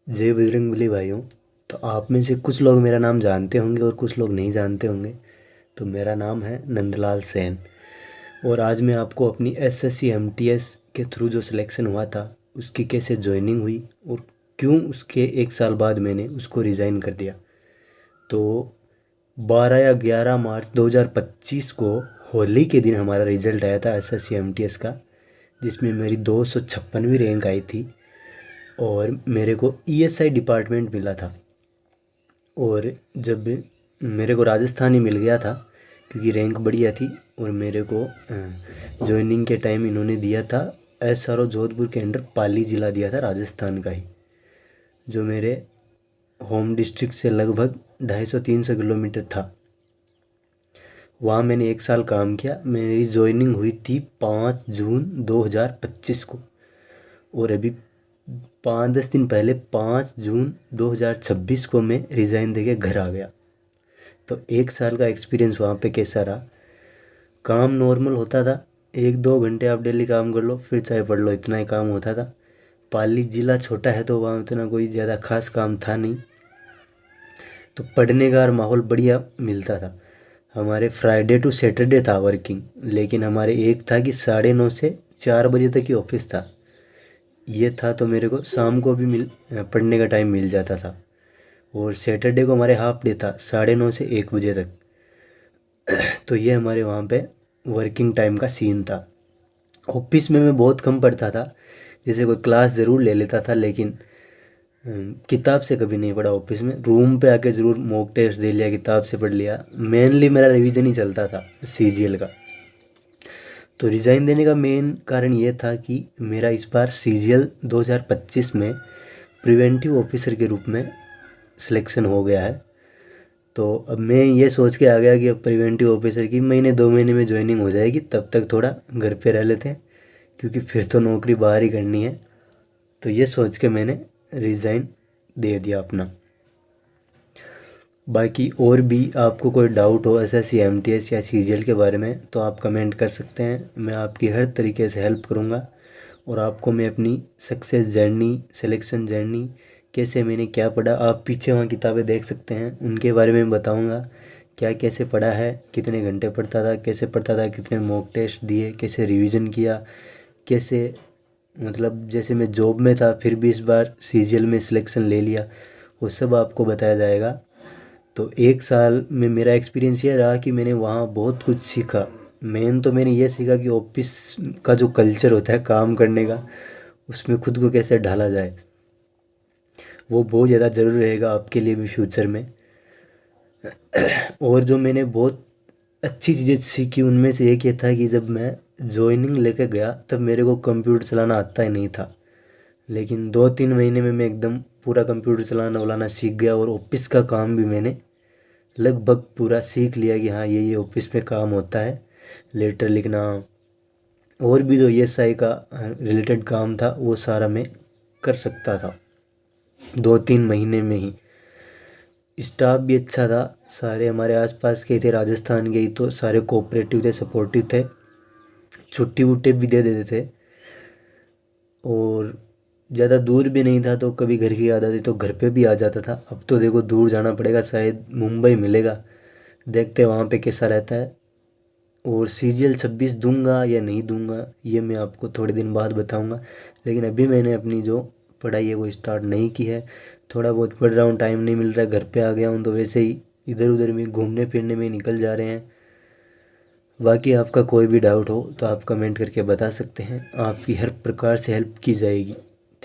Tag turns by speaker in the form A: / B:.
A: जय बजरंगबली भाइयों। तो आप में से कुछ लोग मेरा नाम जानते होंगे और कुछ लोग नहीं जानते होंगे। तो मेरा नाम है नंदलाल सेन। और आज मैं आपको अपनी एसएससी एमटीएस के थ्रू जो सिलेक्शन हुआ था उसकी कैसे ज्वाइनिंग हुई और क्यों उसके 1 साल बाद मैंने उसको रिज़ाइन कर दिया। तो 12 या 11 मार्च 2025 को होली के दिन हमारा रिज़ल्ट आया था एसएससी एमटीएस का, जिसमें मेरी 256वीं रैंक आई थी और मेरे को ईएसआई डिपार्टमेंट मिला था। और जब मेरे को राजस्थान ही मिल गया था क्योंकि रैंक बढ़िया थी, और मेरे को जॉइनिंग के टाइम इन्होंने दिया था एसआरओ जोधपुर के अंडर पाली ज़िला दिया था राजस्थान का ही, जो मेरे होम डिस्ट्रिक्ट से लगभग 250-300 किलोमीटर था। वहाँ मैंने 1 साल काम किया। मेरी जॉइनिंग हुई थी 5 जून 2025 को, और अभी 5-10 दिन पहले 5 जून 2026 को मैं रिज़ाइन देके घर आ गया। तो 1 साल का एक्सपीरियंस वहाँ पे कैसा रहा। काम नॉर्मल होता था, 1-2 घंटे आप डेली काम कर लो फिर चाय पढ़ लो, इतना ही काम होता था। पाली ज़िला छोटा है तो वहाँ उतना कोई ज़्यादा खास काम था नहीं, तो पढ़ने का और माहौल बढ़िया मिलता था। हमारे फ्राइडे टू सैटरडे था वर्किंग, लेकिन हमारे एक था कि 9:30 से 4 बजे तक ही ऑफिस था। ये था तो मेरे को शाम को भी पढ़ने का टाइम मिल जाता था। और सैटरडे को हमारे हाफ डे था 9:30 से 1 बजे तक। तो ये हमारे वहाँ पे वर्किंग टाइम का सीन था। ऑफिस में मैं बहुत कम पढ़ता था, जैसे कोई क्लास ज़रूर ले लेता था, लेकिन किताब से कभी नहीं पढ़ा। ऑफिस में रूम पे आके ज़रूर मॉक टेस्ट दे लिया, किताब से पढ़ लिया। मेनली मेरा रिवीजन ही चलता था सीजीएल का। तो रिज़ाइन देने का मेन कारण ये था कि मेरा इस बार सीजीएल 2025 में प्रिवेंटिव ऑफिसर के रूप में सिलेक्शन हो गया है। तो अब मैं ये सोच के आ गया कि अब प्रिवेंटिव ऑफिसर की 1-2 महीने में ज्वाइनिंग हो जाएगी, तब तक थोड़ा घर पे रह लेते हैं क्योंकि फिर तो नौकरी बाहर ही करनी है। तो ये सोच के मैंने रिज़ाइन दे दिया अपना। बाकी और भी आपको कोई डाउट हो एसएससी एमटीएस या सीजीएल के बारे में तो आप कमेंट कर सकते हैं, मैं आपकी हर तरीके से हेल्प करूँगा। और आपको मैं अपनी सक्सेस जर्नी, सिलेक्शन जर्नी, कैसे मैंने क्या पढ़ा, आप पीछे वहाँ किताबें देख सकते हैं, उनके बारे में बताऊँगा। क्या कैसे पढ़ा है, कितने घंटे पढ़ता था, कैसे पढ़ता था, कितने मॉक टेस्ट दिए, कैसे रिवीजन किया, कैसे मतलब जैसे मैं जॉब में था फिर भी इस बार सीजीएल में सिलेक्शन ले लिया, वो सब आपको बताया जाएगा। तो 1 साल में मेरा एक्सपीरियंस ये रहा कि मैंने वहाँ बहुत कुछ सीखा। मेन तो मैंने ये सीखा कि ऑफिस का जो कल्चर होता है काम करने का, उसमें खुद को कैसे ढाला जाए, वो बहुत ज़्यादा ज़रूरी रहेगा आपके लिए भी फ्यूचर में। और जो मैंने बहुत अच्छी चीज़ें सीखी उनमें से एक ये था कि जब मैं जॉइनिंग लेकर गया तब मेरे को कंप्यूटर चलाना आता ही नहीं था, लेकिन 2-3 महीने में मैं एकदम पूरा कंप्यूटर चलाना वलाना सीख गया। और ऑफिस का काम भी मैंने लगभग पूरा सीख लिया कि हाँ ये ऑफिस में काम होता है, लेटर लिखना और भी जो ईएसआई का रिलेटेड काम था वो सारा मैं कर सकता था 2-3 महीने में ही। स्टाफ भी अच्छा था, सारे हमारे आसपास के थे, राजस्थान के ही, तो सारे कोऑपरेटिव थे, सपोर्टिव थे, छुट्टी वुट्टी भी दे देते थे। और ज़्यादा दूर भी नहीं था तो कभी घर की याद आती तो घर पे भी आ जाता था। अब तो देखो दूर जाना पड़ेगा, शायद मुंबई मिलेगा, देखते हैं वहाँ पे कैसा रहता है। और सीजीएल 26 दूंगा या नहीं दूंगा ये मैं आपको थोड़े दिन बाद बताऊंगा, लेकिन अभी मैंने अपनी जो पढ़ाई है वो स्टार्ट नहीं की है। थोड़ा बहुत पढ़ रहा हूँ, टाइम नहीं मिल रहा है, घर पे आ गया हूँ तो वैसे ही इधर उधर में घूमने फिरने में निकल जा रहे हैं। बाकी आपका कोई भी डाउट हो तो आप कमेंट करके बता सकते हैं, आपकी हर प्रकार से हेल्प की जाएगी।